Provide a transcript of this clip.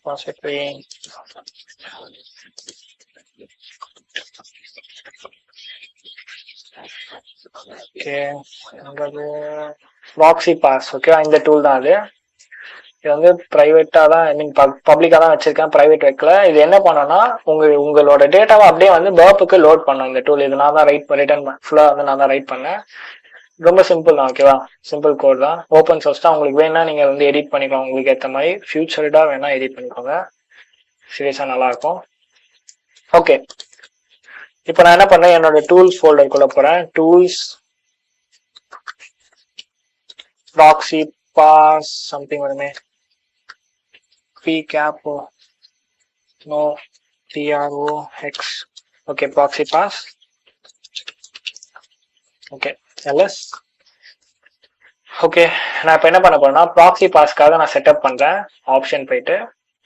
repository. Okay, proxy pass. ஓகேவா, இந்த tool தான் அது. இது வந்து பிரைவேட்டா தான், ஐ மீன் பப்ளிக்கா தான் வச்சிருக்கேன், பிரைவேட் வைக்கல. இது என்ன பண்ணோம்னா உங்களோட டேட்டாவை அப்படியே வந்து பர்ப்புக்கு லோட் பண்ணும் இந்த டூல். இது நான் தான் ரிட்டர்ன் ஃபுல்லா வந்து நான் தான் ரைட் பண்ணேன். ரொம்ப சிம்பிள் தான். ஓகேவா, சிம்பிள் கோட் தான், ஓப்பன் சோர்ஸ் தான். உங்களுக்கு வேணா நீங்க வந்து எடிட் பண்ணிக்கலாம், உங்களுக்கு ஏற்ற மாதிரி ஃபியூச்சர்டா வேணா எடிட் பண்ணிக்கோங்க. சீரியஸா நல்லா இருக்கும். ஓகே, இப்போ நான் என்ன பண்றேன், என்னோட டூல்ஸ் ஃபோல்டருக்குள்ள போறேன். டூல்ஸ், ப்ராக்ஸி பாஸ் சம்திங் வருமே, pcap no prox. Okay, proxy pass. Okay, ls. Okay, நான் இப்போ என்ன பண்ண போறேன்னா ப்ராக்ஸி பாஸ்க்காக நான் செட்டப் பண்றேன். ஆப்ஷன் போயிட்டு